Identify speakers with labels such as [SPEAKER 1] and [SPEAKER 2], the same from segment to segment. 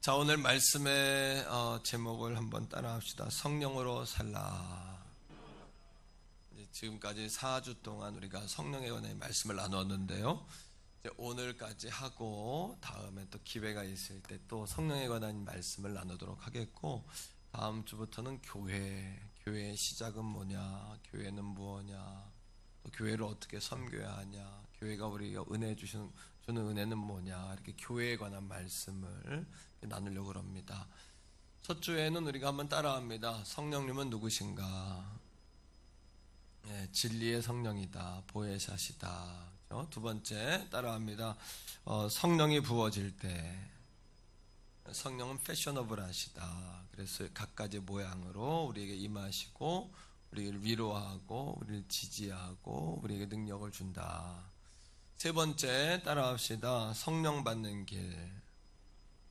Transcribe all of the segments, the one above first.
[SPEAKER 1] 자, 오늘 말씀의 제목을 한번 따라합시다. 성령으로 살라. 지금까지 4주 동안 우리가 성령에 관한 말씀을 나누었는데요. 이제 오늘까지 하고 다음에 또 기회가 있을 때 또 성령에 관한 말씀을 나누도록 하겠고, 다음 주부터는 교회의 시작은 뭐냐, 교회는 무엇냐, 또 교회를 어떻게 섬겨야 하냐, 교회가 우리가 주는 은혜는 뭐냐, 이렇게 교회에 관한 말씀을 나누려고 합니다. 첫 주에는 우리가 한번 따라합니다. 성령님은 누구신가? 진리의 성령이다. 보혜사시다. 두 번째 따라합니다. 성령이 부어질 때 성령은 패셔너블하시다. 그래서 각가지 모양으로 우리에게 임하시고 우리를 위로하고 우리를 지지하고 우리에게 능력을 준다. 세 번째 따라합시다. 성령 받는 길.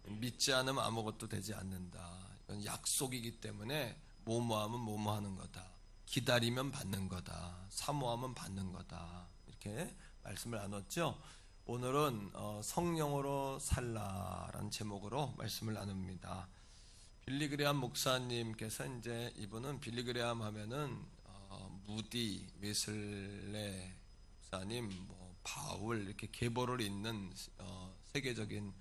[SPEAKER 1] 믿지 않으면 아무것도 되지 않는다. 이건 약속이기 때문에 뭐뭐하면 뭐뭐하는 거다. 기다리면 받는 거다. 사모하면 받는 거다. 이렇게 말씀을 나눴죠. 오늘은 성령으로 살라라는 제목으로 말씀을 나눕니다. 빌리그레암 목사님께서 이제 이분은 빌리그레암 하면은 무디, 웨슬레 목사님, 바울 이렇게 계보를 잇는 세계적인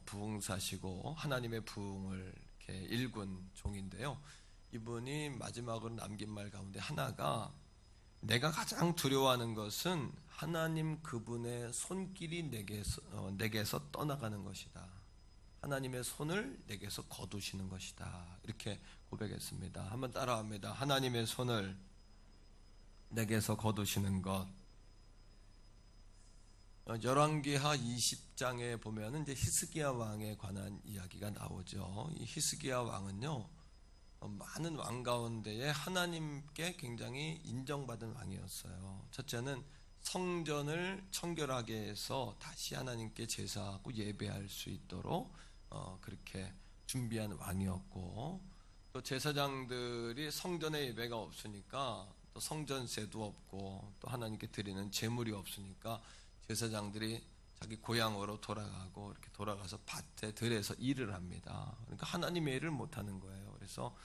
[SPEAKER 1] 부흥사시고 하나님의 부흥을 이렇게 일군 종인데요. 이분이 마지막으로 남긴 말 가운데 하나가 내가 가장 두려워하는 것은 하나님 그분의 손길이 내게서 떠나가는 것이다. 하나님의 손을 내게서 거두시는 것이다. 이렇게 고백했습니다. 한번 따라합니다. 하나님의 손을 내게서 거두시는 것. 열왕기하 20장에 보면은 이제 히스기야 왕에 관한 이야기가 나오죠. 이 히스기야 왕은요, 많은 왕 가운데에 하나님께 굉장히 인정받은 왕이었어요. 첫째는 성전을 청결하게 해서 다시 하나님께 제사하고 예배할 수 있도록 그렇게 준비한 왕이었고, 또 제사장들이 성전에 예배가 없으니까 또 성전세도 없고 또 하나님께 드리는 제물이 없으니까 제사장들이 자기 고향으로 돌아가고 이렇게 돌아가서 밭에 들에서 일을 합니다. 그러니까 하나님의 일을 못하는 거예요. 그래서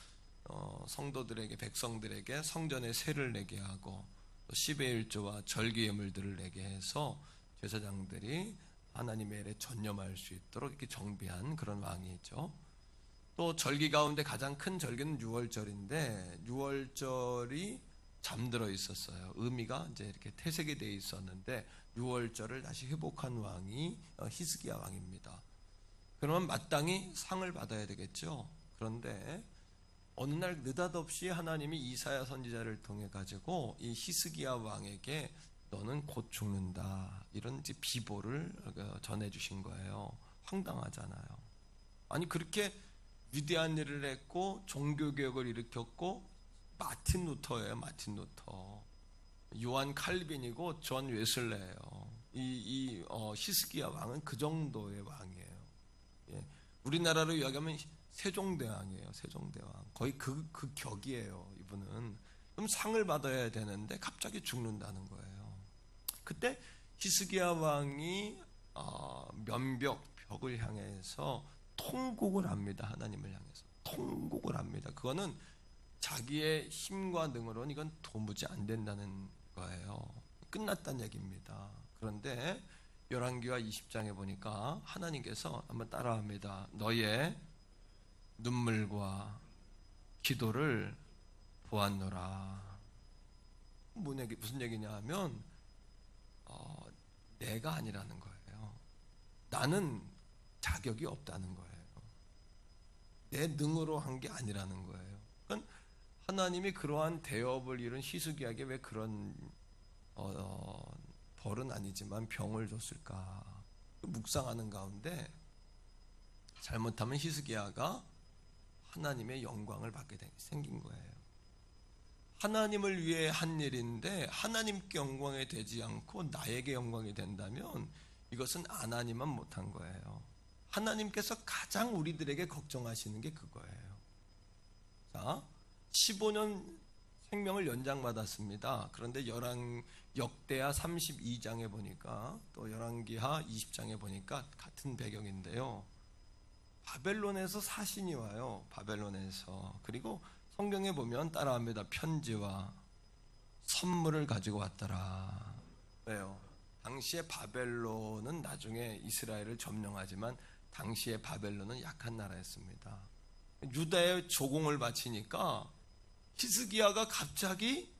[SPEAKER 1] 성도들에게, 백성들에게 성전에 세를 내게 하고 또 10의 1조와 절기 예물들을 내게 해서 제사장들이 하나님의 일에 전념할 수 있도록 이렇게 정비한 그런 왕이죠. 또 절기 가운데 가장 큰 절기는 6월절인데 6월절이 잠들어 있었어요. 의미가 이제 이렇게 퇴색이 되어 있었는데 6월절을 다시 회복한 왕이 히스기야 왕입니다. 그러면 마땅히 상을 받아야 되겠죠. 그런데 어느 날 느닷없이 하나님이 이사야 선지자를 통해 가지고 이 히스기야 왕에게 너는 곧 죽는다, 이런 이제 비보를 전해 주신 거예요. 황당하잖아요. 아니, 그렇게 위대한 일을 했고 종교개혁을 일으켰고, 마틴 루터예요. 마틴 루터. 요한 칼빈이고 존 웨슬레예요. 히스기야 왕은 그 정도의 왕이에요. 예. 우리나라로 이야기하면 세종대왕이에요. 세종대왕. 거의 그 격이에요. 이분은. 그럼 상을 받아야 되는데 갑자기 죽는다는 거예요. 그때 히스기야 왕이 벽을 향해서 통곡을 합니다. 하나님을 향해서 통곡을 합니다. 그거는 자기의 힘과 능으로는 이건 도무지 안 된다는 거예요. 끝났다는 얘기입니다. 그런데 열왕기하 20장에 보니까 하나님께서 한번 따라합니다. 너의 눈물과 기도를 보았노라. 무슨 얘기냐 하면 내가 아니라는 거예요. 나는 자격이 없다는 거예요. 내 능으로 한 게 아니라는 거예요. 그러니까 하나님이 그러한 대업을 이룬 히스기야에게 왜 그런 벌은 아니지만 병을 줬을까? 묵상하는 가운데 잘못하면 히스기야가 하나님의 영광을 받게 생긴 거예요. 하나님을 위해 한 일인데 하나님께 영광이 되지 않고 나에게 영광이 된다면 이것은 하나님만 못한 거예요. 하나님께서 가장 우리들에게 걱정하시는 게 그거예요. 자, 15년 생명을 연장받았습니다. 그런데 역대하 32장에 보니까 또 열왕기하 20장에 보니까 같은 배경인데요. 바벨론에서 사신이 와요. 바벨론에서. 그리고 성경에 보면 따라합니다. 편지와 선물을 가지고 왔더라. 왜요? 당시에 바벨론은 나중에 이스라엘을 점령하지만 당시에 바벨론은 약한 나라였습니다. 유다의 조공을 바치니까 히스기야가 갑자기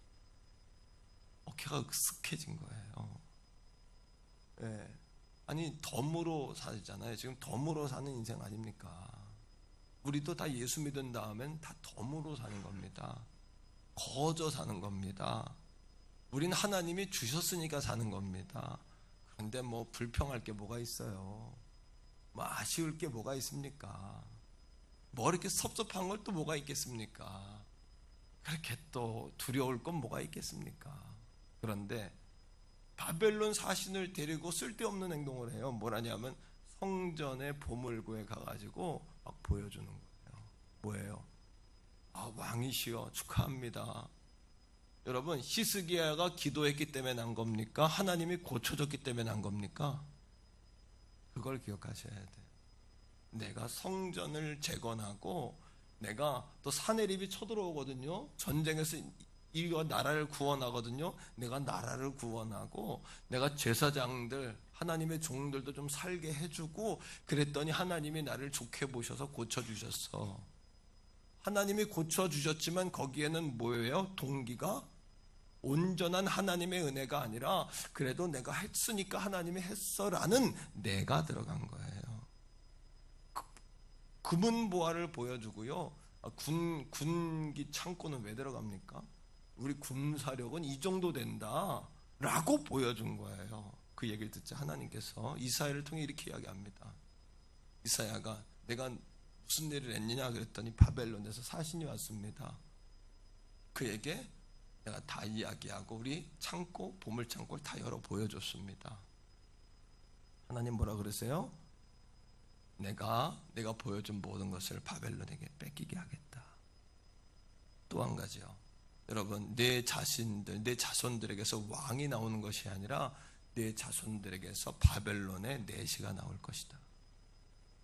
[SPEAKER 1] 어깨가 으쓱해진 거예요. 예. 아니 덤으로 살잖아요. 지금 덤으로 사는 인생 아닙니까? 우리도 다 예수 믿은 다음엔 다 덤으로 사는 겁니다. 거저 사는 겁니다. 우린 하나님이 주셨으니까 사는 겁니다. 그런데 뭐 불평할 게 뭐가 있어요? 뭐 아쉬울 게 뭐가 있습니까? 뭐 이렇게 섭섭한 걸 또 뭐가 있겠습니까? 그렇게 또 두려울 건 뭐가 있겠습니까? 그런데 바벨론 사신을 데리고 쓸데없는 행동을 해요. 뭐라냐면 성전의 보물고에 가가지고 막 보여주는 거예요. 뭐예요? 아, 왕이시여 축하합니다. 여러분, 히스기야가 기도했기 때문에 난 겁니까? 하나님이 고쳐줬기 때문에 난 겁니까? 그걸 기억하셔야 돼요. 내가 성전을 재건하고 내가 또 사내립이 쳐들어오거든요. 전쟁에서 이거 나라를 구원하거든요. 내가 나라를 구원하고 내가 제사장들 하나님의 종들도 좀 살게 해주고 그랬더니 하나님이 나를 좋게 보셔서 고쳐주셨어. 하나님이 고쳐주셨지만 거기에는 뭐예요? 동기가 온전한 하나님의 은혜가 아니라 그래도 내가 했으니까 하나님이 했어라는 내가 들어간 거예요. 금은보화를 보여주고요. 군기 창고는 왜 들어갑니까? 우리 군사력은 이 정도 된다 라고 보여준 거예요. 그 얘기를 듣자 하나님께서 이사야를 통해 이렇게 이야기합니다. 이사야가 내가 무슨 일을 했느냐 그랬더니 바벨론에서 사신이 왔습니다. 그에게 내가 다 이야기하고 우리 창고 보물창고를 다 열어 보여줬습니다. 하나님 뭐라 그러세요? 내가 보여준 모든 것을 바벨론에게 뺏기게 하겠다. 또 한 가지요. 여러분, 내 자신들, 내 자손들에게서 왕이 나오는 것이 아니라 내 자손들에게서 바벨론의 내시가 나올 것이다.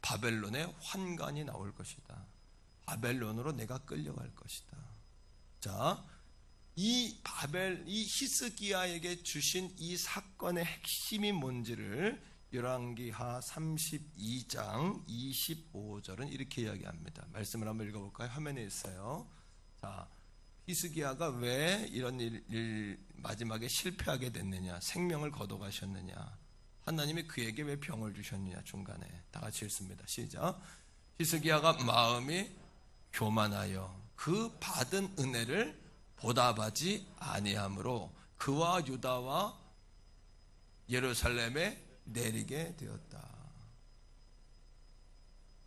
[SPEAKER 1] 바벨론의 환관이 나올 것이다. 바벨론으로 내가 끌려갈 것이다. 자, 이 히스기야에게 주신 이 사건의 핵심이 뭔지를 열왕기하 32장 25절은 이렇게 이야기합니다. 말씀을 한번 읽어볼까요? 화면에 있어요. 자, 히스기야가 왜 이런 일 마지막에 실패하게 됐느냐? 생명을 거둬가셨느냐? 하나님이 그에게 왜 병을 주셨느냐? 중간에 다 같이 읽습니다. 시작. 히스기야가 마음이 교만하여 그 받은 은혜를 보답하지 아니하므로 그와 유다와 예루살렘에 내리게 되었다.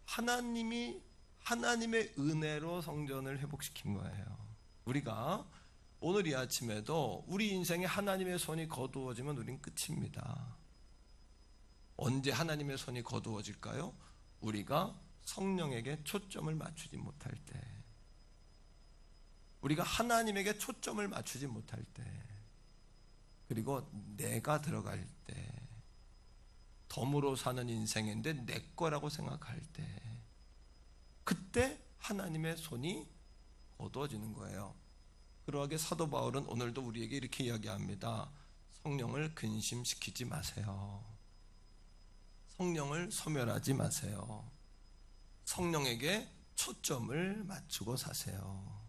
[SPEAKER 1] 하나님이 하나님의 은혜로 성전을 회복시킨 거예요. 우리가 오늘 이 아침에도 우리 인생에 하나님의 손이 거두어지면 우린 끝입니다. 언제 하나님의 손이 거두어질까요? 우리가 성령에게 초점을 맞추지 못할 때, 우리가 하나님에게 초점을 맞추지 못할 때, 그리고 내가 들어갈 때, 덤으로 사는 인생인데 내 거라고 생각할 때, 그때 하나님의 손이 거두어지는 거예요. 그러하게 사도 바울은 오늘도 우리에게 이렇게 이야기합니다. 성령을 근심시키지 마세요. 성령을 소멸하지 마세요. 성령에게 초점을 맞추고 사세요.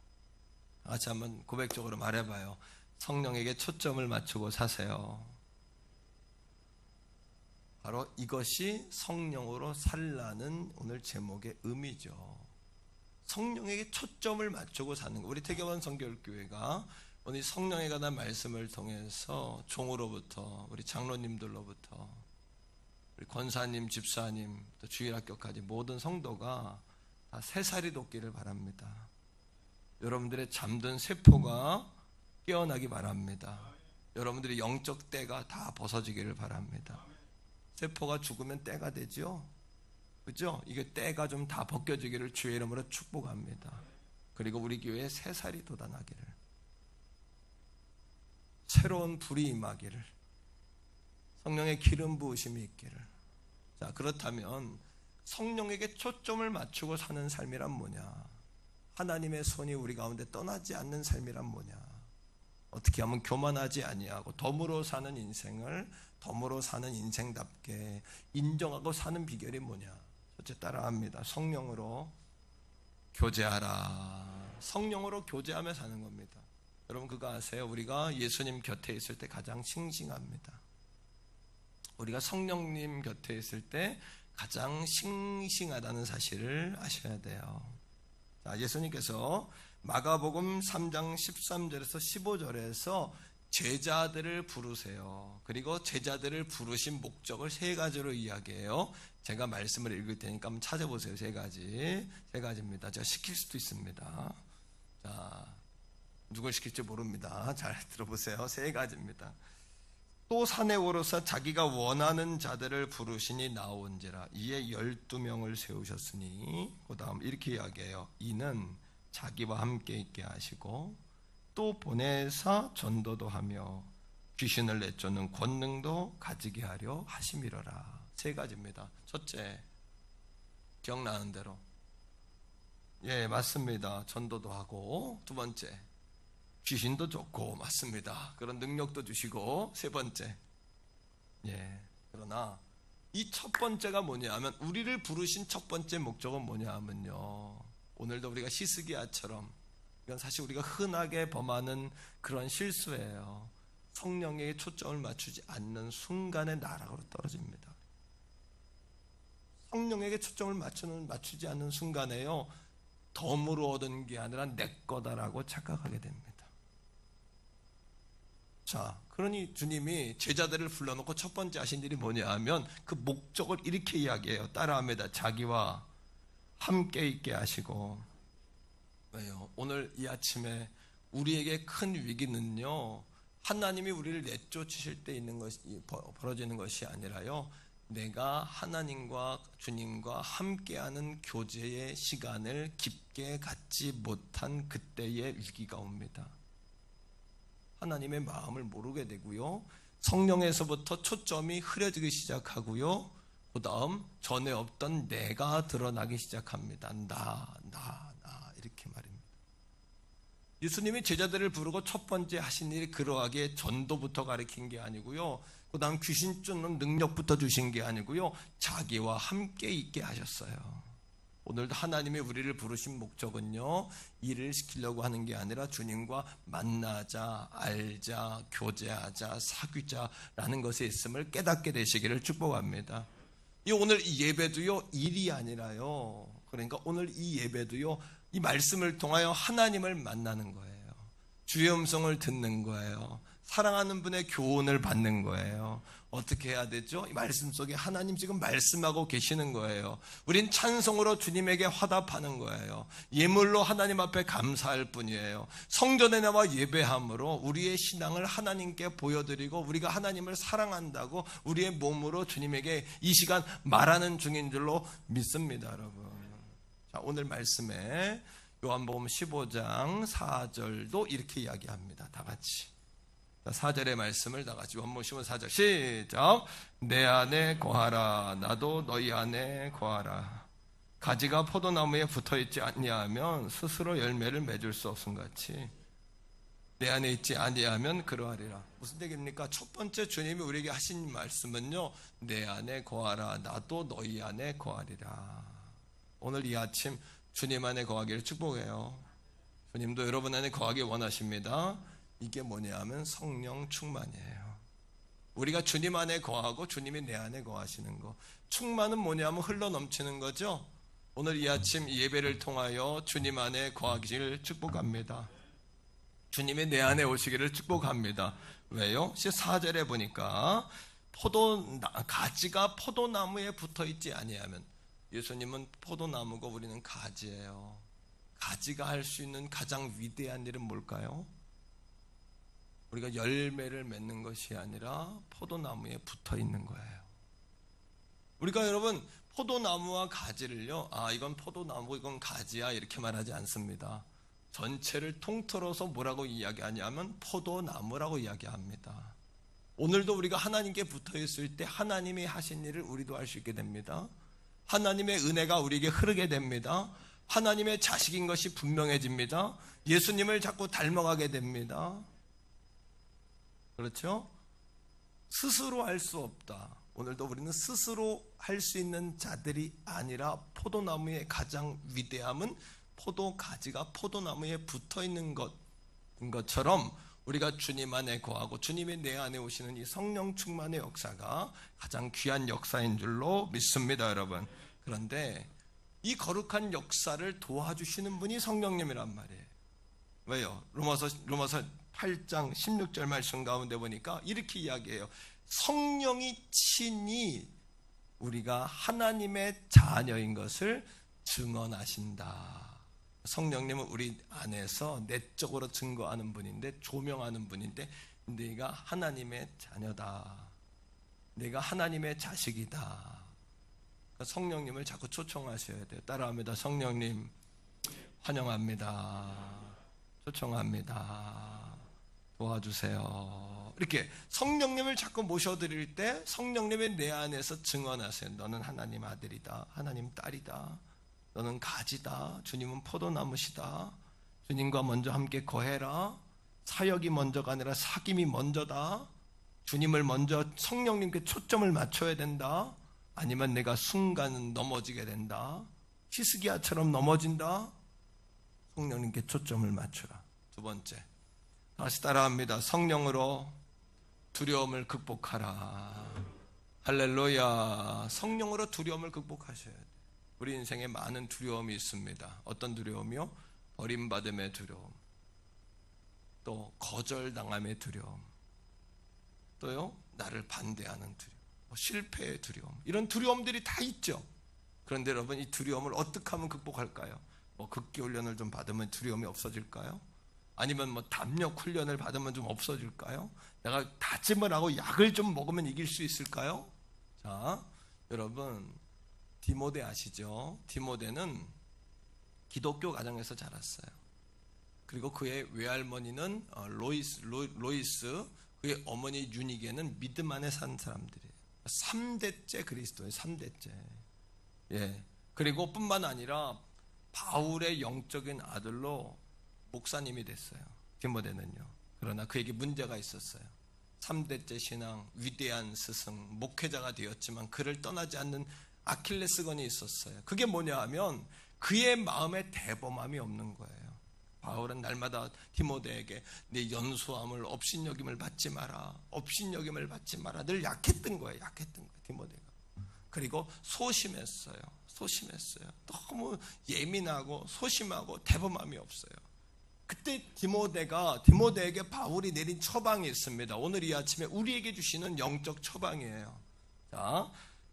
[SPEAKER 1] 같이 한번 고백적으로 말해봐요. 성령에게 초점을 맞추고 사세요. 바로 이것이 성령으로 살라는 오늘 제목의 의미죠. 성령에게 초점을 맞추고 사는 거. 우리 태교원 성결교회가 오늘 성령에 관한 말씀을 통해서 종으로부터 우리 장로님들로부터 우리 권사님, 집사님, 또 주일학교까지 모든 성도가 다 새살이 돋기를 바랍니다. 여러분들의 잠든 세포가 깨어나기 바랍니다. 여러분들의 영적 때가 다 벗어지기를 바랍니다. 세포가 죽으면 때가 되죠? 그죠? 이게 때가 좀 다 벗겨지기를 주의 이름으로 축복합니다. 그리고 우리 교회에 새살이 돋아나기를, 새로운 불이 임하기를, 성령의 기름 부으심이 있기를. 자, 그렇다면 성령에게 초점을 맞추고 사는 삶이란 뭐냐? 하나님의 손이 우리 가운데 떠나지 않는 삶이란 뭐냐? 어떻게 하면 교만하지 아니하고 덤으로 사는 인생을 덤으로 사는 인생답게 인정하고 사는 비결이 뭐냐? 첫째 따라합니다. 성령으로 교제하라. 성령으로 교제하며 사는 겁니다. 여러분 그거 아세요? 우리가 예수님 곁에 있을 때 가장 싱싱합니다. 우리가 성령님 곁에 있을 때 가장 싱싱하다는 사실을 아셔야 돼요. 자, 예수님께서 마가복음 3장 13절에서 15절에서 제자들을 부르세요. 그리고 제자들을 부르신 목적을 세 가지로 이야기해요. 제가 말씀을 읽을 테니까 한번 찾아보세요. 세 가지입니다. 제가 시킬 수도 있습니다. 자, 누굴 시킬지 모릅니다. 잘 들어보세요. 세 가지입니다. 또 산에 오르사 자기가 원하는 자들을 부르시니 나온지라. 이에 12명을 세우셨으니 그 다음 이렇게 이야기해요. 이는 자기와 함께 있게 하시고 또 보내사 전도도 하며 귀신을 내쫓는 권능도 가지게 하려 하심이로라. 세 가지입니다. 첫째, 기억나는 대로 맞습니다. 전도도 하고, 두 번째 귀신도 쫓고, 맞습니다. 그런 능력도 주시고, 세 번째 그러나 이 첫 번째가 뭐냐 하면 우리를 부르신 첫 번째 목적은 뭐냐 하면요, 오늘도 우리가 히스기야처럼, 이건 사실 우리가 흔하게 범하는 그런 실수예요. 성령에게 초점을 맞추지 않는 순간에 나락으로 떨어집니다. 성령에게 초점을 맞추지 않는 순간에요, 덤으로 얻은 게 아니라 내 거다라고 착각하게 됩니다. 자, 그러니 주님이 제자들을 불러놓고 첫 번째 하신 일이 뭐냐 하면 그 목적을 이렇게 이야기해요. 따라합니다. 자기와 함께 있게 하시고. 왜요? 오늘 이 아침에 우리에게 큰 위기는요, 하나님이 우리를 내쫓으실 때 있는 것이 벌어지는 것이 아니라요, 내가 하나님과 주님과 함께하는 교제의 시간을 깊게 갖지 못한 그때의 위기가 옵니다. 하나님의 마음을 모르게 되고요, 성령에서부터 초점이 흐려지기 시작하고요, 그 다음 전에 없던 내가 드러나기 시작합니다. 나 이렇게 말입니다. 예수님이 제자들을 부르고 첫 번째 하신 일이 그러하게 전도부터 가르친 게 아니고요, 그 다음 귀신 쫓는 능력부터 주신 게 아니고요, 자기와 함께 있게 하셨어요. 오늘도 하나님이 우리를 부르신 목적은요, 일을 시키려고 하는 게 아니라 주님과 만나자, 알자, 교제하자, 사귀자라는 것에 있음을 깨닫게 되시기를 축복합니다. 오늘 이 예배도요, 일이 아니라요, 그러니까 오늘 이 예배도요, 이 말씀을 통하여 하나님을 만나는 거예요. 주의 음성을 듣는 거예요. 사랑하는 분의 교훈을 받는 거예요. 어떻게 해야 되죠? 이 말씀 속에 하나님 지금 말씀하고 계시는 거예요. 우린 찬송으로 주님에게 화답하는 거예요. 예물로 하나님 앞에 감사할 뿐이에요. 성전에 나와 예배함으로 우리의 신앙을 하나님께 보여드리고 우리가 하나님을 사랑한다고 우리의 몸으로 주님에게 이 시간 말하는 중인 줄로 믿습니다, 여러분. 자, 오늘 말씀에 요한복음 15장 4절도 이렇게 이야기합니다. 다 같이. 4절의 말씀을 다 같이 요한복음 15장 4절 시작. 내 안에 거하라 나도 너희 안에 거하라. 가지가 포도나무에 붙어있지 아니하면 스스로 열매를 맺을 수 없음같이 내 안에 있지 아니하면 그러하리라. 무슨 얘기입니까? 첫 번째 주님이 우리에게 하신 말씀은요, 내 안에 거하라 나도 너희 안에 거하리라. 오늘 이 아침 주님 안에 거하기를 축복해요. 주님도 여러분 안에 거하기 원하십니다. 이게 뭐냐 하면 성령 충만이에요. 우리가 주님 안에 거하고 주님이 내 안에 거하시는 거. 충만은 뭐냐 하면 흘러넘치는 거죠. 오늘 이 아침 예배를 통하여 주님 안에 거하기를 축복합니다. 주님이 내 안에 오시기를 축복합니다. 왜요? 4절에 보니까 가지가 포도나무에 붙어있지 아니하면, 예수님은 포도나무고 우리는 가지예요. 가지가 할 수 있는 가장 위대한 일은 뭘까요? 우리가 열매를 맺는 것이 아니라 포도나무에 붙어 있는 거예요. 우리가 여러분 포도나무와 가지를요, 이건 포도나무 이건 가지야 이렇게 말하지 않습니다. 전체를 통틀어서 뭐라고 이야기하냐면 포도나무라고 이야기합니다. 오늘도 우리가 하나님께 붙어 있을 때 하나님이 하신 일을 우리도 할 수 있게 됩니다. 하나님의 은혜가 우리에게 흐르게 됩니다. 하나님의 자식인 것이 분명해집니다. 예수님을 자꾸 닮아가게 됩니다. 그렇죠? 스스로 할 수 없다. 오늘도 우리는 스스로 할 수 있는 자들이 아니라 포도나무의 가장 위대함은 포도가지가 포도나무에 붙어있는 것처럼 우리가 주님 안에 거하고 주님의 내 안에 오시는 이 성령 충만의 역사가 가장 귀한 역사인 줄로 믿습니다, 여러분. 그런데 이 거룩한 역사를 도와주시는 분이 성령님이란 말이에요. 왜요? 로마서 8장 16절 말씀 가운데 보니까 이렇게 이야기해요. 성령이 친히 우리가 하나님의 자녀인 것을 증언하신다. 성령님은 우리 안에서 내적으로 증거하는 분인데, 조명하는 분인데, 내가 하나님의 자녀다, 내가 하나님의 자식이다. 성령님을 자꾸 초청하셔야 돼요. 따라합니다. 성령님 환영합니다. 초청합니다. 도와주세요. 이렇게 성령님을 자꾸 모셔드릴 때 성령님의 내 안에서 증언하세요. 너는 하나님 아들이다, 하나님 딸이다, 너는 가지다, 주님은 포도나무시다, 주님과 먼저 함께 거해라, 사역이 먼저가 아니라 사귐이 먼저다, 주님을 먼저 성령님께 초점을 맞춰야 된다, 아니면 내가 순간 넘어지게 된다, 히스기야처럼 넘어진다. 성령님께 초점을 맞추라. 두 번째, 다시 따라합니다. 성령으로 두려움을 극복하라. 할렐루야. 성령으로 두려움을 극복하셔야 돼요. 우리 인생에 많은 두려움이 있습니다. 어떤 두려움이요? 버림받음의 두려움, 또 거절당함의 두려움, 또요 나를 반대하는 두려움, 실패의 두려움, 이런 두려움들이 다 있죠. 그런데 여러분, 이 두려움을 어떻게 하면 극복할까요? 극기 훈련을 좀 받으면 두려움이 없어질까요? 아니면 담력 훈련을 받으면 좀 없어질까요? 내가 다짐을 하고 약을 좀 먹으면 이길 수 있을까요? 자, 여러분, 디모데 아시죠? 디모데는 기독교 가정에서 자랐어요. 그리고 그의 외할머니는 로이스, 그의 어머니 유니게는 믿음 안에 산 사람들이에요. 3대째 그리스도예요. 3대째. 예. 그리고 뿐만 아니라 바울의 영적인 아들로 목사님이 됐어요. 디모데는요. 그러나 그에게 문제가 있었어요. 3대째 신앙, 위대한 스승, 목회자가 되었지만 그를 떠나지 않는 아킬레스건이 있었어요. 그게 뭐냐 하면 그의 마음에 대범함이 없는 거예요. 바울은 날마다 디모데에게 네 연소함을, 업신여김을 받지 마라, 업신여김을 받지 마라, 늘 약했던 거예요. 디모데가. 그리고 소심했어요. 너무 예민하고 소심하고 대범함이 없어요. 그때 디모데에게 바울이 내린 처방이 있습니다. 오늘 이 아침에 우리에게 주시는 영적 처방이에요. 자,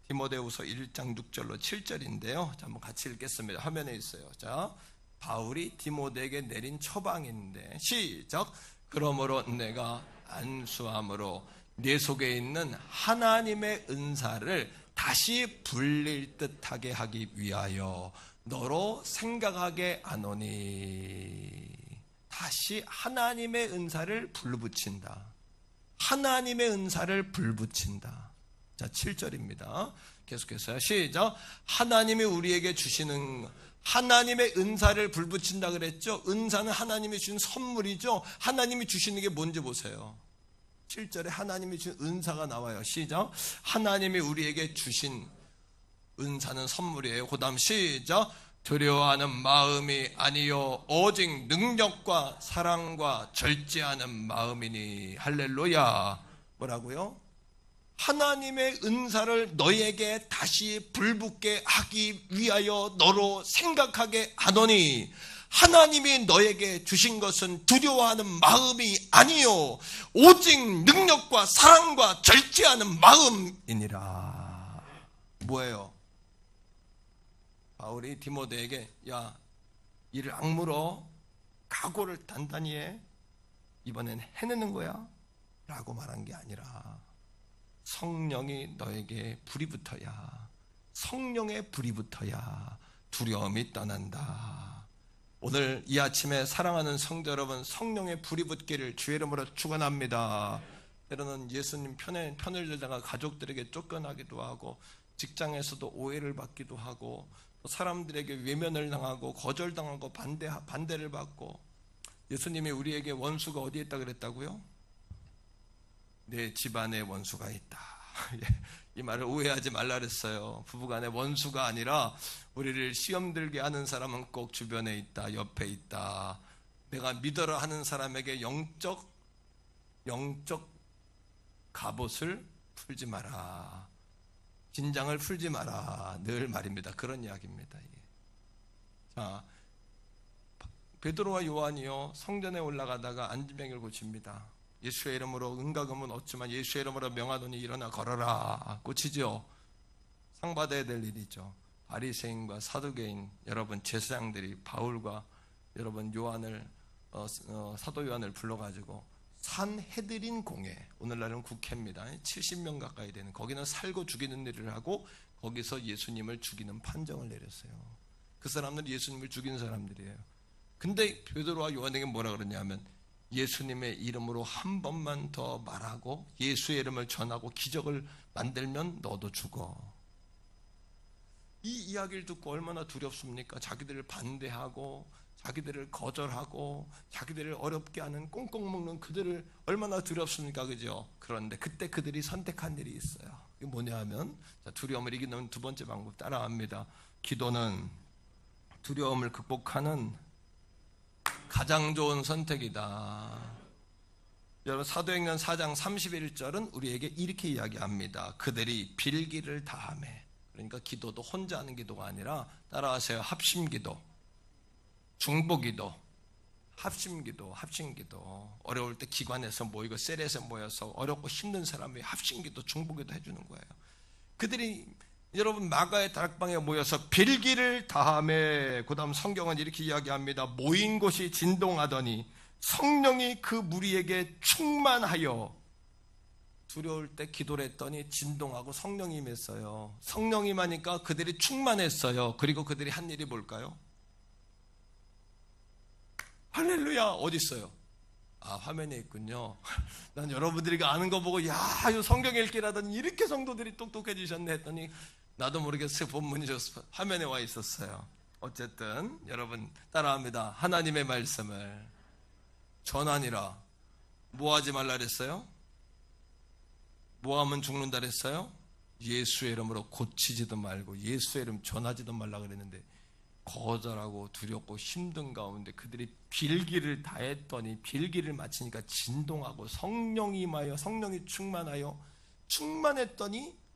[SPEAKER 1] 디모데후서 1장 6절로 7절인데요. 자, 한번 같이 읽겠습니다. 화면에 있어요. 자, 바울이 디모데에게 내린 처방인데, 시작. 그러므로 내가 안수함으로 네 속에 있는 하나님의 은사를 다시 불릴 듯하게 하기 위하여 너로 생각하게 하노니. 다시 하나님의 은사를 불붙인다. 하나님의 은사를 불붙인다. 자, 7절입니다. 계속해서요. 시작. 하나님이 우리에게 주시는 하나님의 은사를 불붙인다 그랬죠. 은사는 하나님이 주신 선물이죠. 하나님이 주시는 게 뭔지 보세요. 7절에 하나님이 주신 은사가 나와요. 시작. 하나님이 우리에게 주신 은사는 선물이에요. 그 다음 시작. 두려워하는 마음이 아니요 오직 능력과 사랑과 절제하는 마음이니. 할렐루야. 뭐라고요? 하나님의 은사를 너에게 다시 불붙게 하기 위하여 너로 생각하게 하노니. 하나님이 너에게 주신 것은 두려워하는 마음이 아니요 오직 능력과 사랑과 절제하는 마음이니라. 뭐예요? 바울이 디모데에게 야, 이를 악물어, 각오를 단단히 해, 이번엔 해내는 거야 라고 말한 게 아니라 성령이 너에게 불이 붙어야, 성령의 불이 붙어야 두려움이 떠난다. 오늘 이 아침에 사랑하는 성도 여러분, 성령의 불이 붙기를 주의 이름으로 축원합니다. 때로는 예수님 편을 들다가 가족들에게 쫓겨나기도 하고 직장에서도 오해를 받기도 하고 또 사람들에게 외면을 당하고 거절당하고 반대를 받고 예수님이 우리에게 원수가 어디에 있다 그랬다고요? 내 집안에 원수가 있다. 이 말을 오해하지 말라 그랬어요. 부부간에 원수가 아니라 우리를 시험 들게 하는 사람은 꼭 주변에 있다, 옆에 있다. 내가 믿어라 하는 사람에게 영적 갑옷을 풀지 마라. 긴장을 풀지 마라. 늘 말입니다. 그런 이야기입니다. 이게. 자, 베드로와 요한이요 성전에 올라가다가 안진병을 고칩니다. 예수의 이름으로 은과금은 얻지만 예수의 이름으로 명하노니 일어나 걸어라. 고치죠. 상 받아야 될 일이죠. 바리새인과 사두개인 여러분 제사장들이 바울과 여러분 요한을 사도 요한을 불러가지고 산헤드린 공회, 오늘날은 국회입니다. 70명 가까이 되는, 거기는 살고 죽이는 일을 하고 거기서 예수님을 죽이는 판정을 내렸어요. 그 사람들은 예수님을 죽인 사람들이에요. 근데 베드로와 요한에게 뭐라 그러냐면 예수님의 이름으로 한 번만 더 말하고 예수의 이름을 전하고 기적을 만들면 너도 죽어. 이 이야기를 듣고 얼마나 두렵습니까? 자기들을 반대하고 자기들을 거절하고 자기들을 어렵게 하는 꽁꽁 묶는 그들을 얼마나 두렵습니까? 그죠? 그런데 그때 그들이 선택한 일이 있어요. 이게 뭐냐 하면 두려움을 이기는 두 번째 방법 따라합니다. 기도는 두려움을 극복하는 가장 좋은 선택이다. 여러분 사도행전 4장 31절은 우리에게 이렇게 이야기합니다. 그들이 빌기를 다하매. 그러니까 기도도 혼자 하는 기도가 아니라 따라하세요. 합심기도, 중보기도, 합심기도. 어려울 때 기관에서 모이고 셀에서 모여서 어렵고 힘든 사람이 합심기도, 중보기도 해주는 거예요. 그들이 여러분 마가의 다락방에 모여서 빌기를 다하매. 그 다음 성경은 이렇게 이야기합니다. 모인 곳이 진동하더니 성령이 그 무리에게 충만하여. 두려울 때 기도를 했더니 진동하고 성령이 임했어요. 성령이 임하니까 그들이 충만했어요. 그리고 그들이 한 일이 뭘까요? 할렐루야. 어디 있어요? 화면에 있군요. 난 여러분들이 아는 거 보고 야, 이 성경 읽기라더니 이렇게 성도들이 똑똑해지셨네 했더니 나도 모르게 본문이 화면에 와 있었어요. 어쨌든 여러분 따라합니다. 하나님의 말씀을 전하니라. 뭐 하지 말라 그랬어요? 뭐 하면 죽는다 그랬어요? 예수의 이름으로 고치지도 말고 예수의 이름 전하지도 말라 그랬는데 거절하고 두렵고 힘든 가운데 그들이 빌기를 다했더니 빌기를 마치니까 진동하고 성령이 임하여 성령이 충만했더니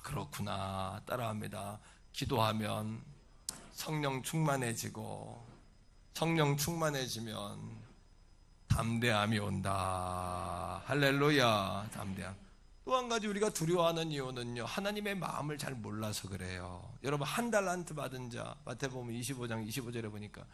[SPEAKER 1] 그렇구나. 따라합니다. 기도하면 성령 충만해지고 성령 충만해지면 담대함이 온다. 할렐루야. 담대함. 또 한 가지 우리가 두려워하는 이유는요, 하나님의 마음을 잘 몰라서 그래요. 여러분 한 달란트 받은 자 마태복음 25장 25절에 보니까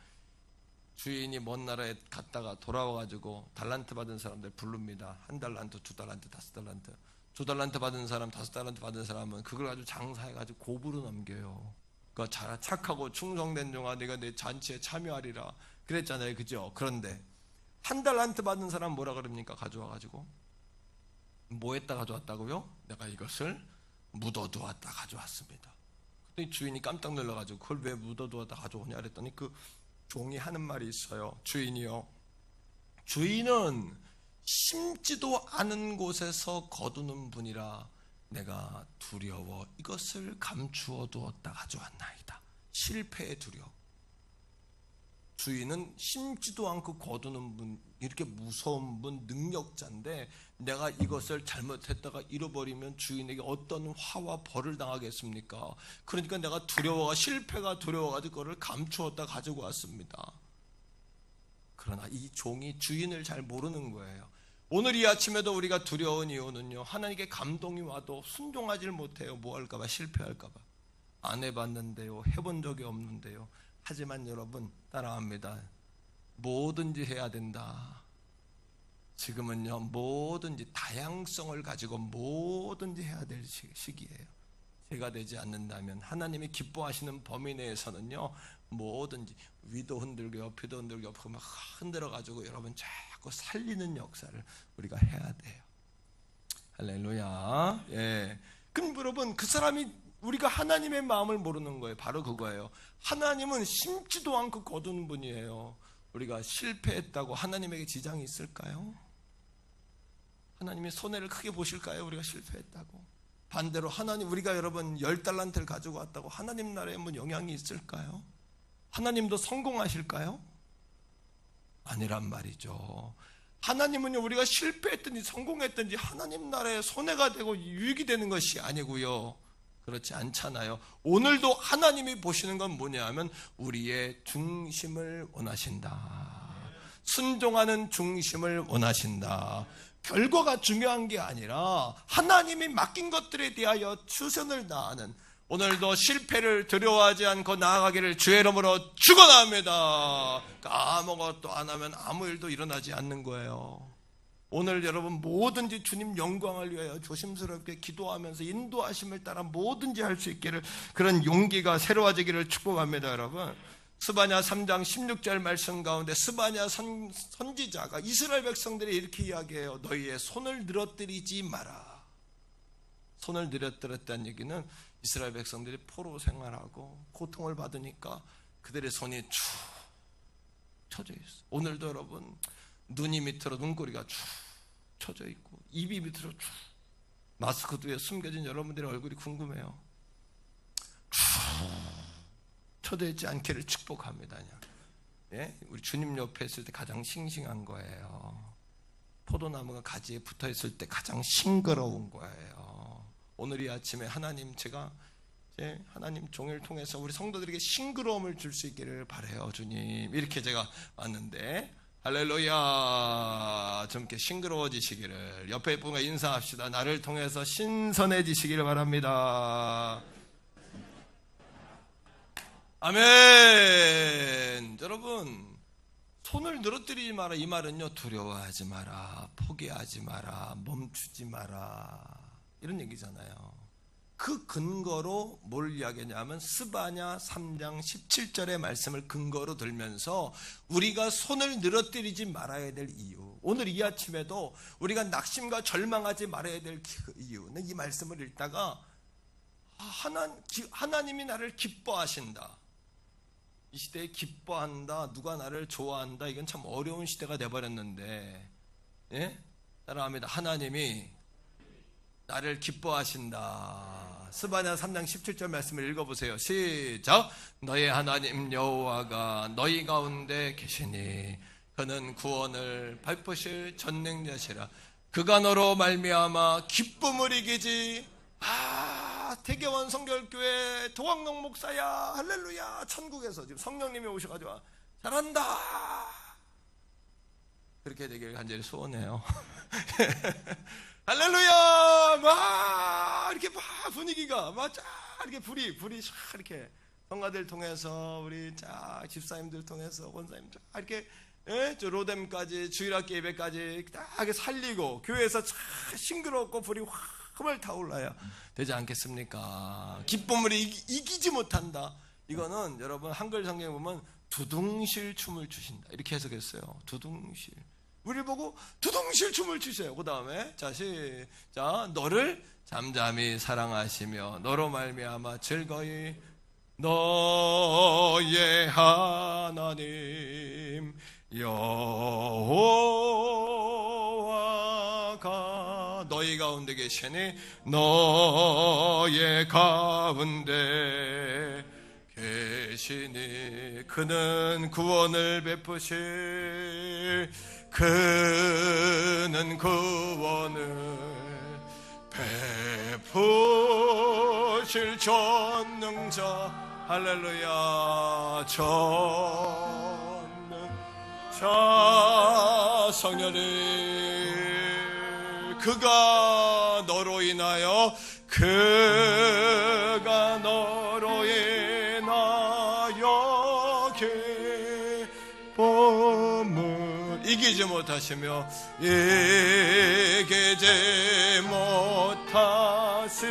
[SPEAKER 1] 주인이 먼 나라에 갔다가 돌아와가지고 달란트 받은 사람들 부릅니다. 한 달란트, 두 달란트, 다섯 달란트. 두 달란트 받은 사람, 다섯 달란트 받은 사람은 그걸 가지고 장사해가지고 고부로 넘겨요. 그러니까 착하고 충성된 종아 내가 내 잔치에 참여하리라 그랬잖아요. 그죠? 그런데 한 달란트 받은 사람 뭐라 그럽니까? 가져와가지고 뭐 했다 가져왔다고요? 내가 이것을 묻어두었다 가져왔습니다. 근데 주인이 깜짝 놀라가지고 그걸 왜 묻어두었다 가져오냐 그랬더니 그 종이 하는 말이 있어요. 주인이요, 주인은 심지도 않은 곳에서 거두는 분이라 내가 두려워 이것을 감추어 두었다 가져왔나이다. 실패의 두려움. 주인은 심지도 않고 거두는 분, 이렇게 무서운 분, 능력자인데 내가 이것을 잘못했다가 잃어버리면 주인에게 어떤 화와 벌을 당하겠습니까? 그러니까 내가 실패가 두려워가지고 그거를 감추었다 가지고 왔습니다. 그러나 이 종이 주인을 잘 모르는 거예요. 오늘 이 아침에도 우리가 두려운 이유는요, 하나님께 감동이 와도 순종하지 못해요. 뭐 할까봐, 실패할까봐. 안 해봤는데요, 해본 적이 없는데요. 하지만 여러분 따라합니다. 뭐든지 해야 된다. 지금은요, 뭐든지 다양성을 가지고 뭐든지 해야 될 시기예요. 제가 되지 않는다면 하나님이 기뻐하시는 범위 내에서는요, 뭐든지 위도 흔들고 옆이도 흔들고 옆으로 막 흔들어가지고 여러분 자꾸 살리는 역사를 우리가 해야 돼요. 할렐루야. 예. 그럼 여러분 그 사람이 우리가 하나님의 마음을 모르는 거예요. 바로 그거예요. 하나님은 심지도 않고 거두는 분이에요. 우리가 실패했다고 하나님에게 지장이 있을까요? 하나님이 손해를 크게 보실까요? 우리가 실패했다고. 반대로 하나님, 우리가 여러분 10달란트를 가지고 왔다고 하나님 나라에 뭐 영향이 있을까요? 하나님도 성공하실까요? 아니란 말이죠. 하나님은요, 우리가 실패했든지 성공했든지 하나님 나라에 손해가 되고 유익이 되는 것이 아니고요. 그렇지 않잖아요. 오늘도 하나님이 보시는 건 뭐냐 하면 우리의 중심을 원하신다. 순종하는 중심을 원하신다. 결과가 중요한 게 아니라 하나님이 맡긴 것들에 대하여 최선을 다하는, 오늘도 실패를 두려워하지 않고 나아가기를 주의 이름으로 축원합니다. 아무것도 안 하면 아무 일도 일어나지 않는 거예요. 오늘 여러분 뭐든지 주님 영광을 위하여 조심스럽게 기도하면서 인도하심을 따라 뭐든지 할 수 있기를, 그런 용기가 새로워지기를 축복합니다. 여러분, 스바냐 3장 16절 말씀 가운데 스바냐 선지자가 이스라엘 백성들이 이렇게 이야기해요. 너희의 손을 늘어뜨리지 마라. 손을 늘어뜨렸다는 얘기는 이스라엘 백성들이 포로 생활하고 고통을 받으니까 그들의 손이 축 처져 있어. 오늘도 여러분 눈이 밑으로 눈꼬리가 축 처져 있고 입이 밑으로 축, 마스크 뒤에 숨겨진 여러분들의 얼굴이 궁금해요. 축 처져 있지 않기를 축복합니다. 예? 우리 주님 옆에 있을 때 가장 싱싱한 거예요. 포도나무가 가지에 붙어 있을 때 가장 싱그러운 거예요. 오늘 이 아침에 하나님, 제가 하나님 종일 통해서 우리 성도들에게 싱그러움을 줄 수 있기를 바라요. 주님, 이렇게 제가 왔는데 할렐루야, 좀 이렇게 싱그러워지시기를, 옆에 분과 인사합시다. 나를 통해서 신선해지시기를 바랍니다. 아멘. 여러분, 손을 늘어뜨리지 마라, 이 말은요, 두려워하지 마라, 포기하지 마라, 멈추지 마라, 이런 얘기잖아요. 그 근거로 뭘 이야기하냐면 스바냐 3장 17절의 말씀을 근거로 들면서 우리가 손을 늘어뜨리지 말아야 될 이유, 오늘 이 아침에도 우리가 낙심과 절망하지 말아야 될 이유는 이 말씀을 읽다가 하나님이 나를 기뻐하신다, 이 시대에 기뻐한다, 누가 나를 좋아한다, 이건 참 어려운 시대가 돼버렸는데, 예? 따라합니다. 하나님이 나를 기뻐하신다. 스바냐 3장 17절 말씀을 읽어보세요. 시작. 너희 하나님 여호와가 너희 가운데 계시니 그는 구원을 베푸실 전능자시라. 그가 너로 말미암아 기쁨을 이기지. 태계원 성결교회 도광동 목사야, 할렐루야, 천국에서 지금 성령님이 오셔가지고 잘한다, 그렇게 되길 간절히 소원해요. 할렐루야! 막 이렇게 막 분위기가 막 쫙 이렇게 불이 쫙 이렇게 성가들 통해서 우리 쫙 집사님들 통해서 원사님들 이렇게, 예? 저 로뎀까지 주일학교 예배까지 딱 살리고 교회에서 쫙 싱그럽고 불이 확 타올라야 되지 않겠습니까? 기쁨을 이기지 못한다. 이거는 여러분 한글 성경에 보면 두둥실 춤을 추신다, 이렇게 해석했어요. 두둥실. 우리를 보고 두둥실 춤을 추세요. 그 다음에 자, 시작. 너를 잠잠히 사랑하시며 너로 말미암아 즐거이 너의 하나님 여호와가 너희 가운데 계시니 너의 가운데 계시니 그는 구원을 베푸실, 그는 구원을 베푸실 전능자. 할렐루야. 전능자 성령을, 그가 너로 인하여, 그가 너로 인하여 기쁨을 이기지 못하시며 이기지 못하시며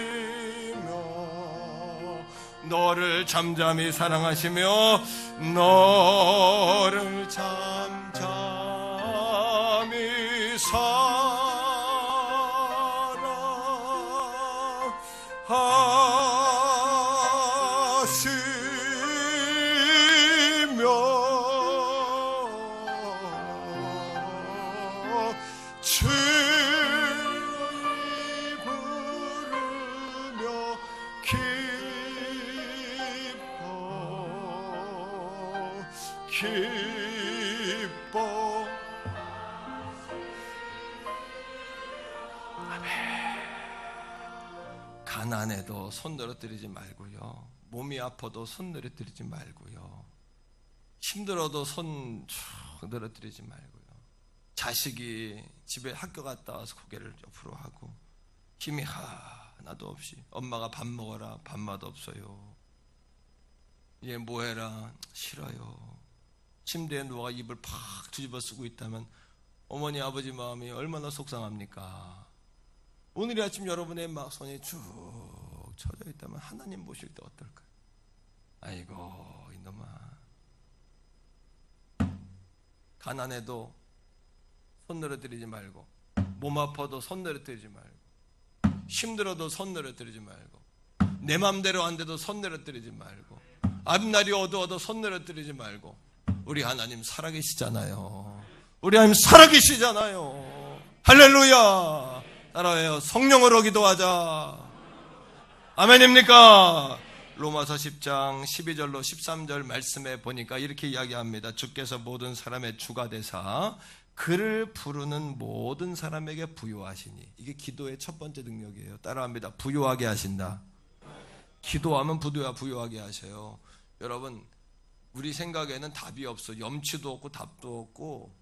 [SPEAKER 1] 너를 잠잠히 사랑하시며 너를 잠잠히 사랑하시며 기뻐. 가난해도 손 늘어뜨리지 말고요. 몸이 아파도 손 늘어뜨리지 말고요. 힘들어도 손 쭉 늘어뜨리지 말고요. 자식이 집에 학교 갔다 와서 고개를 옆으로 하고 힘이 하나도 없이 엄마가 밥 먹어라, 밥맛 없어요. 얘 뭐해라, 싫어요. 침대에 누워 입을 팍 뒤집어 쓰고 있다면 어머니 아버지 마음이 얼마나 속상합니까? 오늘 아침 여러분의 막 손이 쭉 쳐져 있다면 하나님 보실 때 어떨까요? 아이고 이놈아, 가난해도 손 늘어뜨리지 말고, 몸 아파도 손 늘어뜨리지 말고, 힘들어도 손 늘어뜨리지 말고, 내 맘대로 안 돼도 손 늘어뜨리지 말고, 앞날이 어두워도 손 늘어뜨리지 말고, 우리 하나님 살아계시잖아요. 우리 하나님 살아계시잖아요. 할렐루야. 따라해요. 성령으로 기도하자. 아멘입니까? 로마서 10장 12절로 13절 말씀에 보니까 이렇게 이야기합니다. 주께서 모든 사람의 주가 되사 그를 부르는 모든 사람에게 부요하시니. 이게 기도의 첫 번째 능력이에요. 따라합니다. 부요하게 하신다. 기도하면 부요하게 하셔요. 여러분, 우리 생각에는 답이 없어. 염치도 없고 답도 없고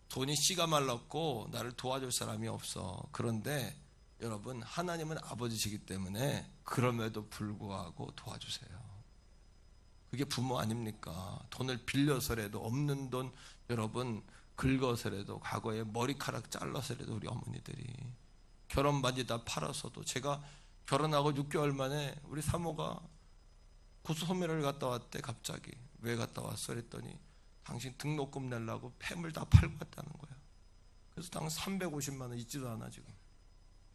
[SPEAKER 1] 돈이 씨가 말랐고 나를 도와줄 사람이 없어. 그런데 여러분, 하나님은 아버지시기 때문에 그럼에도 불구하고 도와주세요. 그게 부모 아닙니까? 돈을 빌려서라도, 없는 돈 여러분 긁어서라도, 과거에 머리카락 잘라서라도 우리 어머니들이 결혼 반지 다 팔아서도, 제가 결혼하고 6개월 만에 우리 사모가 구소소매를 갔다 왔대. 갑자기 왜 갔다 왔어? 그랬더니 당신 등록금 내려고 폐물 다 팔고 왔다는 거야. 그래서 당시 350만 원 있지도 않아. 지금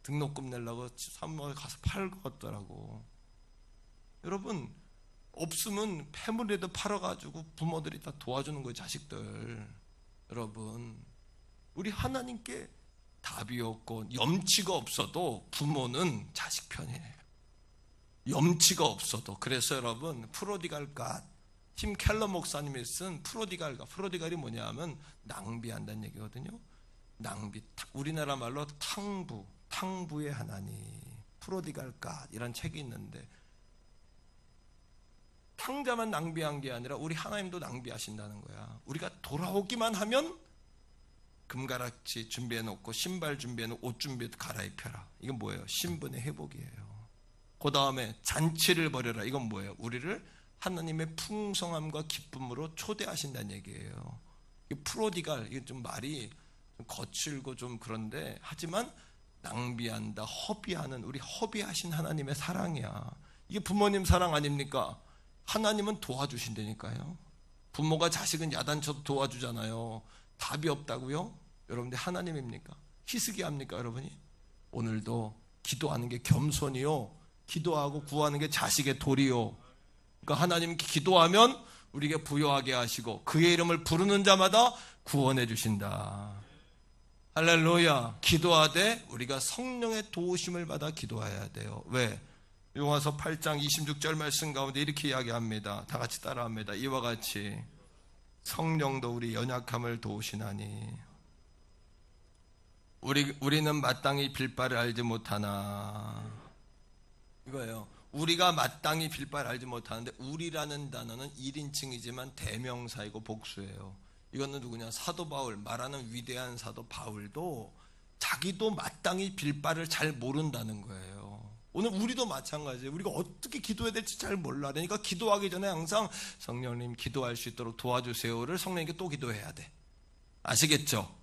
[SPEAKER 1] 등록금 내려고 사모가 가서 팔고 왔더라고. 여러분, 없으면 폐물이라도 팔아가지고 부모들이 다 도와주는 거예요. 자식들. 여러분, 우리 하나님께 답이 없고 염치가 없어도 부모는 자식 편이에요. 염치가 없어도. 그래서 여러분, 프로디갈 갓, 팀 켈러 목사님이 쓴 프로디갈이 뭐냐 하면 낭비한다는 얘기거든요. 낭비, 우리나라 말로 탕부의 하나님, 프로디갈 갓 이란 책이 있는데, 탕자만 낭비한 게 아니라 우리 하나님도 낭비하신다는 거야. 우리가 돌아오기만 하면 금가락지 준비해놓고, 신발 준비해놓고, 옷 준비해서 갈아입혀라. 이건 뭐예요? 신분의 회복이에요. 그 다음에 잔치를 벌여라. 이건 뭐예요? 우리를 하나님의 풍성함과 기쁨으로 초대하신다는 얘기예요. 프로디갈, 이게 좀 말이 좀 거칠고 좀 그런데, 하지만 낭비한다, 허비하는, 우리 허비하신 하나님의 사랑이야. 이게 부모님 사랑 아닙니까? 하나님은 도와주신다니까요. 부모가 자식은 야단쳐도 도와주잖아요. 답이 없다고요? 여러분들 하나님입니까? 히스기야입니까 여러분이? 오늘도 기도하는 게 겸손이요, 기도하고 구하는 게 자식의 도리요. 그러니까 하나님께 기도하면 우리에게 부요하게 하시고 그의 이름을 부르는 자마다 구원해 주신다. 할렐루야. 기도하되 우리가 성령의 도우심을 받아 기도해야 돼요. 왜? 요한서 8장 26절 말씀 가운데 이렇게 이야기합니다. 다 같이 따라합니다. 이와 같이 성령도 우리 연약함을 도우시나니 우리는 마땅히 빌 바를 알지 못하나. 이거예요. 우리가 마땅히 빌 바를 알지 못하는데, 우리라는 단어는 1인칭이지만 대명사이고 복수예요. 이거는 누구냐? 사도 바울, 말하는 위대한 사도 바울도 자기도 마땅히 빌 바를 잘 모른다는 거예요. 오늘 우리도 마찬가지예요. 우리가 어떻게 기도해야 될지 잘 몰라. 그러니까 기도하기 전에 항상 성령님 기도할 수 있도록 도와주세요를 성령님께 또 기도해야 돼. 아시겠죠?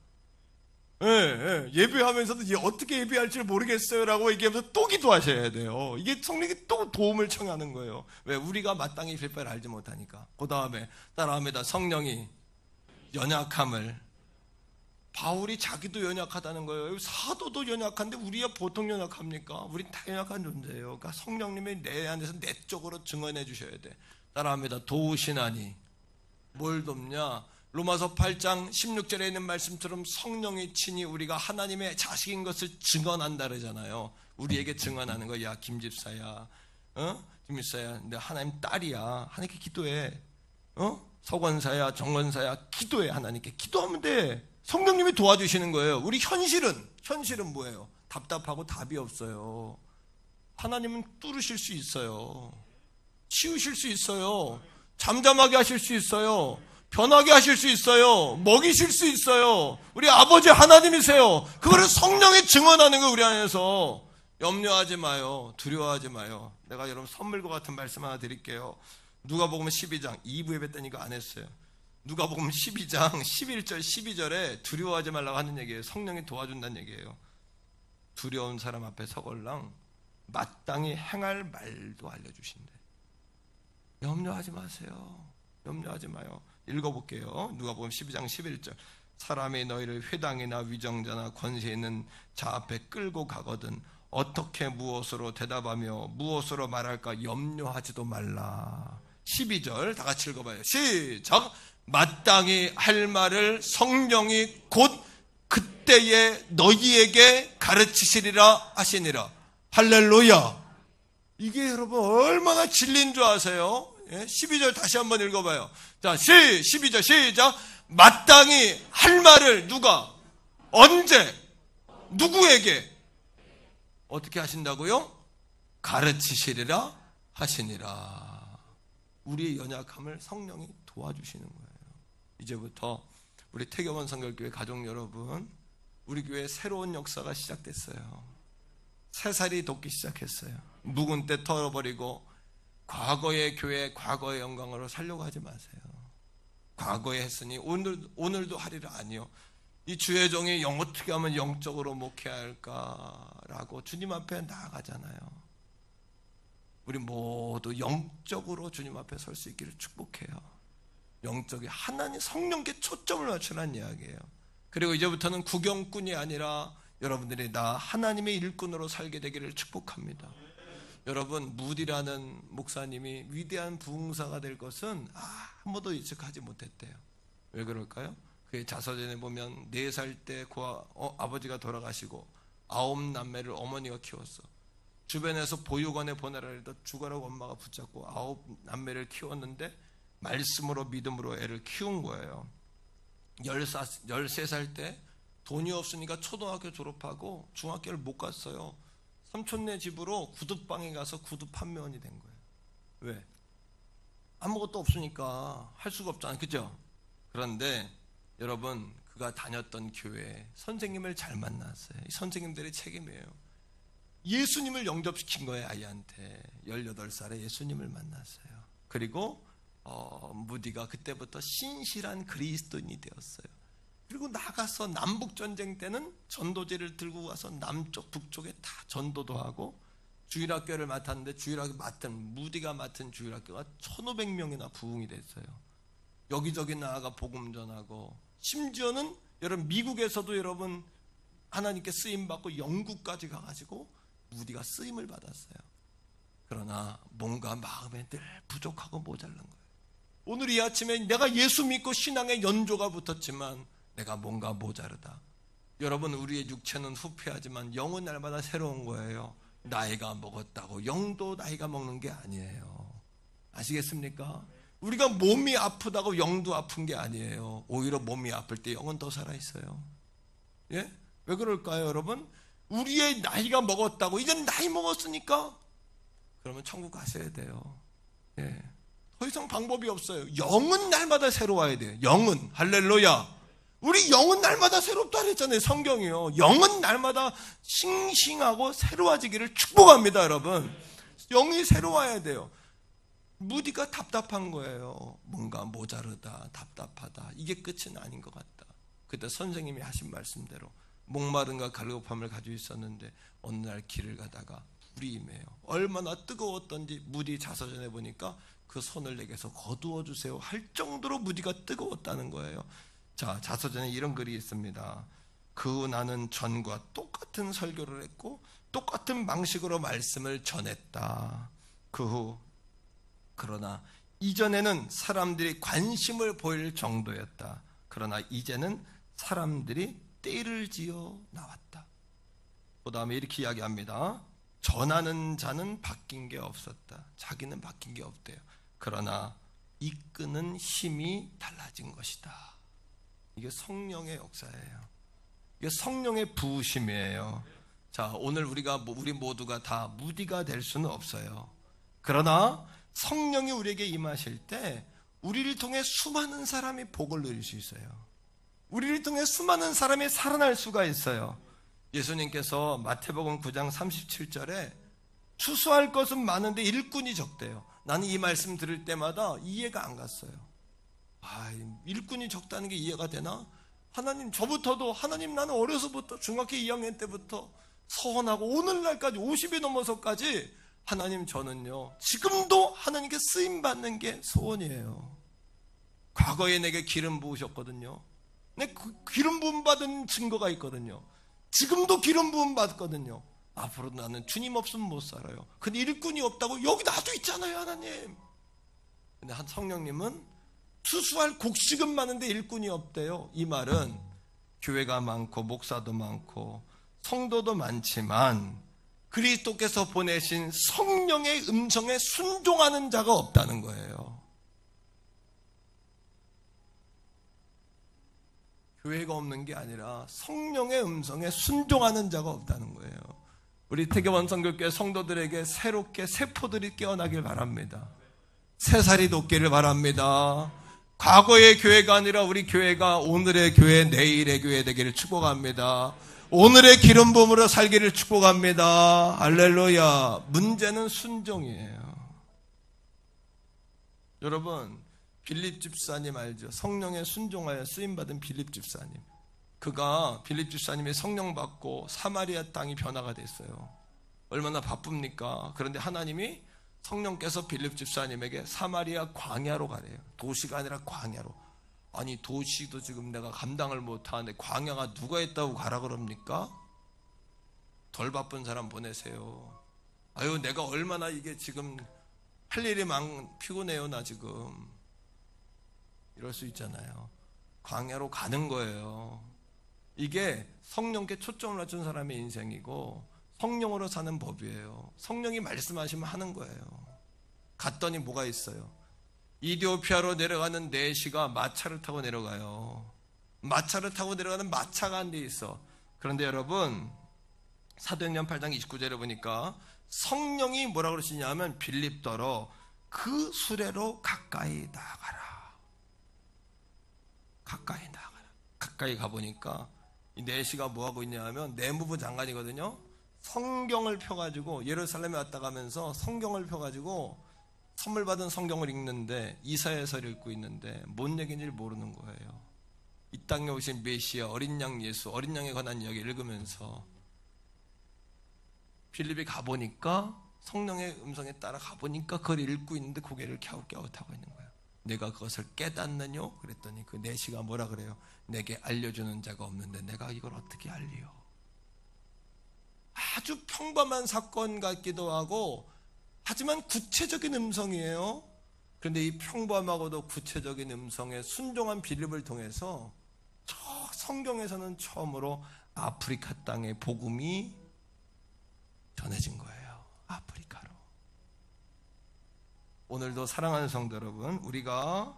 [SPEAKER 1] 예배하면서도 어떻게 예배할지 모르겠어요 라고 얘기하면서 또 기도하셔야 돼요. 이게 성령이 또 도움을 청하는 거예요. 왜? 우리가 마땅히 빌 바를 알지 못하니까. 그 다음에 따라합니다. 성령이 연약함을. 바울이 자기도 연약하다는 거예요. 사도도 연약한데 우리야 보통 연약합니까? 우린 다 연약한 존재예요. 그러니까 성령님이 내 안에서 내적으로 증언해 주셔야 돼. 따라합니다. 도우시나니. 뭘 돕냐? 로마서 8장 16절에 있는 말씀처럼 성령이 친히 우리가 하나님의 자식인 것을 증언한다 그러잖아요. 우리에게 증언하는 거야. 야, 김집사야, 김집사야, 내 하나님 딸이야. 하나님께 기도해. 서권사야 정권사야 기도해. 하나님께 기도하면 돼. 성령님이 도와주시는 거예요. 우리 현실은 뭐예요? 답답하고 답이 없어요. 하나님은 뚫으실 수 있어요. 치우실 수 있어요. 잠잠하게 하실 수 있어요. 변하게 하실 수 있어요. 먹이실 수 있어요. 우리 아버지 하나님이세요. 그거를 성령이 증언하는 거예요. 우리 안에서. 염려하지 마요. 두려워하지 마요. 내가 여러분 선물과 같은 말씀 하나 드릴게요. 누가복음 12장 2부 예배 때니까 안 했어요. 누가복음 12장 11절 12절에 두려워하지 말라고 하는 얘기예요. 성령이 도와준다는 얘기예요. 두려운 사람 앞에 서걸랑 마땅히 행할 말도 알려주신대. 염려하지 마세요. 염려하지 마요. 읽어볼게요. 누가복음 12장 11절. 사람이 너희를 회당이나 위정자나 권세 있는 자 앞에 끌고 가거든 어떻게 무엇으로 대답하며 무엇으로 말할까 염려하지도 말라. 12절 다 같이 읽어봐요. 시작. 마땅히 할 말을 성령이 곧 그때에 너희에게 가르치시리라 하시니라. 할렐루야. 이게 여러분 얼마나 진리인 줄 아세요? 12절 다시 한번 읽어봐요. 자, 12절 시작. 마땅히 할 말을 누가 언제 누구에게 어떻게 하신다고요? 가르치시리라 하시니라. 우리의 연약함을 성령이 도와주시는 거예요. 이제부터 우리 태교원 성결교회 가족 여러분, 우리 교회에 새로운 역사가 시작됐어요. 새살이 돋기 시작했어요. 묵은 때 털어버리고 과거의 교회, 과거의 영광으로 살려고 하지 마세요. 과거에 했으니 오늘도 하리라. 아니요. 이 주의 종이 어떻게 하면 영적으로 목회할까라고 주님 앞에 나아가잖아요. 우리 모두 영적으로 주님 앞에 설 수 있기를 축복해요. 영적이 하나님 성령께 초점을 맞추라는 이야기예요. 그리고 이제부터는 구경꾼이 아니라 여러분들이 나 하나님의 일꾼으로 살게 되기를 축복합니다. 여러분, 무디라는 목사님이 위대한 부흥사가 될 것은 아무도 예측하지 못했대요. 왜 그럴까요? 그의 자서전에 보면 4살 때 아버지가 돌아가시고 9남매를 어머니가 키웠어. 주변에서 보육원에 보내라 해도 죽어라고 엄마가 붙잡고 9남매를 키웠는데 말씀으로 믿음으로 애를 키운 거예요. 13살 때 돈이 없으니까 초등학교 졸업하고 중학교를 못 갔어요. 삼촌네 집으로 구두방에 가서 구두 판매원이 된 거예요. 왜? 아무것도 없으니까 할 수가 없잖아요. 그죠? 그런데 여러분, 그가 다녔던 교회에 선생님을 잘 만났어요. 이 선생님들의 책임이에요. 예수님을 영접시킨 거예요. 아이한테 18살에 예수님을 만났어요. 그리고 무디가 그때부터 신실한 그리스도인이 되었어요. 그리고 나가서 남북전쟁 때는 전도제를 들고 가서 남쪽 북쪽에 다 전도도 하고 주일학교를 맡았는데 무디가 맡은 주일학교가 1500명이나 부흥이 됐어요. 여기저기 나아가 복음 전하고, 심지어는 여러분 미국에서도 여러분 하나님께 쓰임받고 영국까지 가가지고 무디가 쓰임을 받았어요. 그러나 뭔가 마음에 늘 부족하고 모자란 거예요. 오늘 이 아침에 내가 예수 믿고 신앙의 연조가 붙었지만 내가 뭔가 모자르다. 여러분, 우리의 육체는 후패하지만 영은 날마다 새로운 거예요. 나이가 먹었다고 영도 나이가 먹는 게 아니에요. 아시겠습니까? 우리가 몸이 아프다고 영도 아픈 게 아니에요. 오히려 몸이 아플 때 영은 더 살아있어요. 예? 왜 그럴까요, 여러분? 우리의 나이가 먹었다고, 이젠 나이 먹었으니까 그러면 천국 가셔야 돼요. 예. 더 이상 방법이 없어요. 영은 날마다 새로워야 돼요. 영은. 할렐루야. 우리 영은 날마다 새롭다 그랬잖아요. 성경이요. 영은 날마다 싱싱하고 새로워지기를 축복합니다, 여러분. 영이 새로워야 돼요. 무디가 답답한 거예요. 뭔가 모자르다, 답답하다. 이게 끝은 아닌 것 같다. 그때 선생님이 하신 말씀대로 목마름과 갈급함을 가지고 있었는데 어느 날 길을 가다가 불이 임해요. 얼마나 뜨거웠던지 무디 자서전에 보니까 그 손을 내게서 거두어 주세요 할 정도로 무디가 뜨거웠다는 거예요. 자, 자서전에 이런 글이 있습니다. 그 후 나는 전과 똑같은 설교를 했고 똑같은 방식으로 말씀을 전했다. 그 후 그러나 이전에는 사람들이 관심을 보일 정도였다. 그러나 이제는 사람들이 떼를 지어 나왔다. 그 다음에 이렇게 이야기합니다. 전하는 자는 바뀐 게 없었다. 자기는 바뀐 게 없대요. 그러나 이끄는 힘이 달라진 것이다. 이게 성령의 역사예요. 이게 성령의 부으심이에요. 자, 오늘 우리 모두가 다 무디가 될 수는 없어요. 그러나 성령이 우리에게 임하실 때 우리를 통해 수많은 사람이 복을 누릴 수 있어요. 우리를 통해 수많은 사람이 살아날 수가 있어요. 예수님께서 마태복음 9장 37절에 추수할 것은 많은데 일꾼이 적대요. 나는 이 말씀 들을 때마다 이해가 안 갔어요. 일꾼이 적다는 게 이해가 되나? 하나님, 저부터도 하나님, 나는 어려서부터 중학교 2학년 때부터 서원하고 오늘날까지 50이 넘어서까지 하나님, 저는요 지금도 하나님께 쓰임받는 게 소원이에요. 과거에 내게 기름 부으셨거든요. 내 기름 부음 받은 증거가 있거든요. 지금도 기름 부음 받거든요. 앞으로 나는 주님 없으면 못 살아요. 근데 일꾼이 없다고 여기 나도 있잖아요, 하나님. 근데 한 성령님은 추수할 곡식은 많은데 일꾼이 없대요. 이 말은 교회가 많고 목사도 많고 성도도 많지만 그리스도께서 보내신 성령의 음성에 순종하는 자가 없다는 거예요. 교회가 없는 게 아니라 성령의 음성에 순종하는 자가 없다는 거예요. 우리 태교원 선교교회 성도들에게 새롭게 세포들이 깨어나길 바랍니다. 새살이 돋기를 바랍니다. 과거의 교회가 아니라 우리 교회가 오늘의 교회, 내일의 교회 되기를 축복합니다. 오늘의 기름 부음으로 살기를 축복합니다. 할렐루야. 문제는 순종이에요. 여러분, 빌립 집사님 알죠? 성령에 순종하여 쓰임받은 빌립 집사님. 빌립 집사님이 성령 받고 사마리아 땅이 변화가 됐어요. 얼마나 바쁩니까? 그런데 하나님이 성령께서 빌립 집사님에게 사마리아 광야로 가래요. 도시가 아니라 광야로. 아니, 도시도 지금 내가 감당을 못하는데 광야가 누가 했다고 가라 그럽니까? 덜 바쁜 사람 보내세요. 내가 얼마나 이게 지금 할 일이 피곤해요, 나 지금. 이럴 수 있잖아요. 광야로 가는 거예요. 이게 성령께 초점을 맞춘 사람의 인생이고 성령으로 사는 법이에요. 성령이 말씀하시면 하는 거예요. 갔더니 뭐가 있어요? 이디오피아로 내려가는 4시가 마차를 타고 내려가요. 마차를 타고 내려가는 마차가 한 대 있어. 그런데 여러분, 사도행전 8장 29절에 보니까 성령이 뭐라고 그러시냐면 빌립더러 그 수레로 가까이 나가라. 가까이 나가라. 가까이 가보니까 이 4시가 뭐하고 있냐 하면 내무부 장관이거든요. 성경을 펴가지고 예루살렘에 왔다 가면서 성경을 펴가지고 선물 받은 성경을 읽는데 이사야서를 읽고 있는데 뭔 얘기인지 모르는 거예요. 이 땅에 오신 메시아, 어린 양 예수, 어린 양에 관한 이야기 읽으면서 빌립이 가보니까 성령의 음성에 따라 가보니까 그걸 읽고 있는데 고개를 갸웃갸웃하고 있는 거예요. 내가 그것을 깨닫느뇨? 그랬더니 그 4시가 뭐라 그래요? 내게 알려주는 자가 없는데 내가 이걸 어떻게 알리요? 아주 평범한 사건 같기도 하고 하지만 구체적인 음성이에요. 그런데 이 평범하고도 구체적인 음성에 순종한 빌립을 통해서 저 성경에서는 처음으로 아프리카 땅의 복음이 전해진 거예요. 아프리카로. 오늘도 사랑하는 성도 여러분, 우리가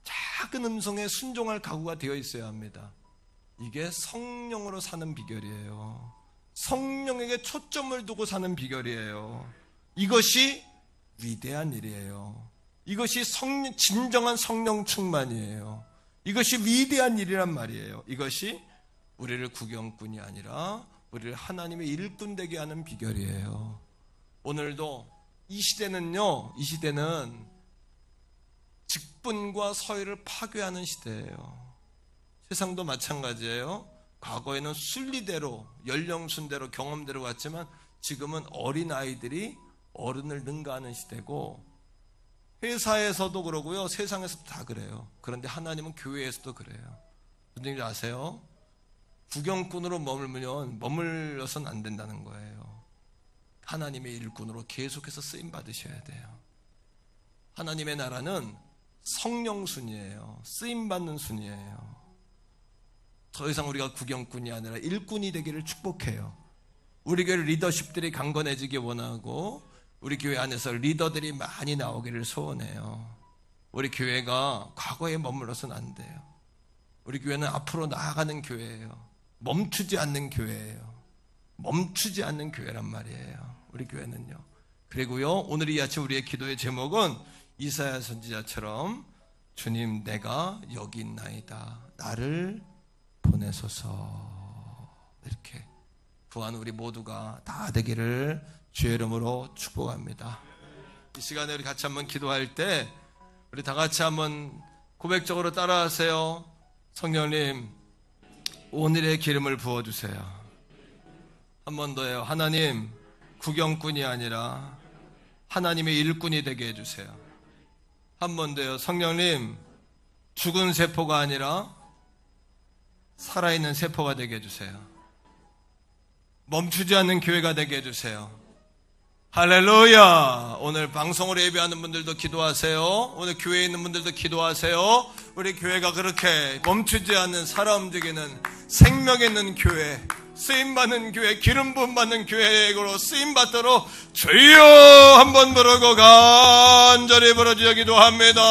[SPEAKER 1] 작은 음성에 순종할 각오가 되어 있어야 합니다. 이게 성령으로 사는 비결이에요. 성령에게 초점을 두고 사는 비결이에요. 이것이 위대한 일이에요. 이것이 진정한 성령 충만이에요. 이것이 위대한 일이란 말이에요. 이것이 우리를 구경꾼이 아니라 우리를 하나님의 일꾼 되게 하는 비결이에요. 오늘도 이 시대는 직분과 서열을 파괴하는 시대예요. 세상도 마찬가지예요. 과거에는 순리대로, 연령순대로, 경험대로 갔지만 지금은 어린아이들이 어른을 능가하는 시대고 회사에서도 그러고요. 세상에서도 다 그래요. 그런데 하나님은 교회에서도 그래요. 선생님 아세요? 구경꾼으로 머물러서는 안 된다는 거예요. 하나님의 일꾼으로 계속해서 쓰임 받으셔야 돼요. 하나님의 나라는 성령 순이에요. 쓰임 받는 순이에요. 더 이상 우리가 구경꾼이 아니라 일꾼이 되기를 축복해요. 우리 교회 리더십들이 강건해지기 원하고 우리 교회 안에서 리더들이 많이 나오기를 소원해요. 우리 교회가 과거에 머물러서는 안 돼요. 우리 교회는 앞으로 나아가는 교회예요. 멈추지 않는 교회예요. 멈추지 않는 교회란 말이에요. 우리 교회는요. 그리고요, 오늘 이 아침 우리의 기도의 제목은 이사야 선지자처럼 주님, 내가 여기 있나이다. 나를 보내소서. 이렇게 구한 우리 모두가 다 되기를 주의 이름으로 축복합니다. 이 시간에 우리 같이 한번 기도할 때 우리 다 같이 한번 고백적으로 따라하세요. 성령님, 오늘의 기름을 부어주세요. 한 번 더요. 하나님, 구경꾼이 아니라 하나님의 일꾼이 되게 해주세요. 한 번 더요. 성령님, 죽은 세포가 아니라 살아있는 세포가 되게 해주세요. 멈추지 않는 교회가 되게 해주세요. 할렐루야. 오늘 방송으로 예배하는 분들도 기도하세요. 오늘 교회에 있는 분들도 기도하세요. 우리 교회가 그렇게 멈추지 않는 살아 움직이는 생명 있는 교회, 쓰임받는 교회, 기름 부음 받는 교회로 쓰임받도록 주여 한번 부르고 간절히 부르짖어 기도합니다.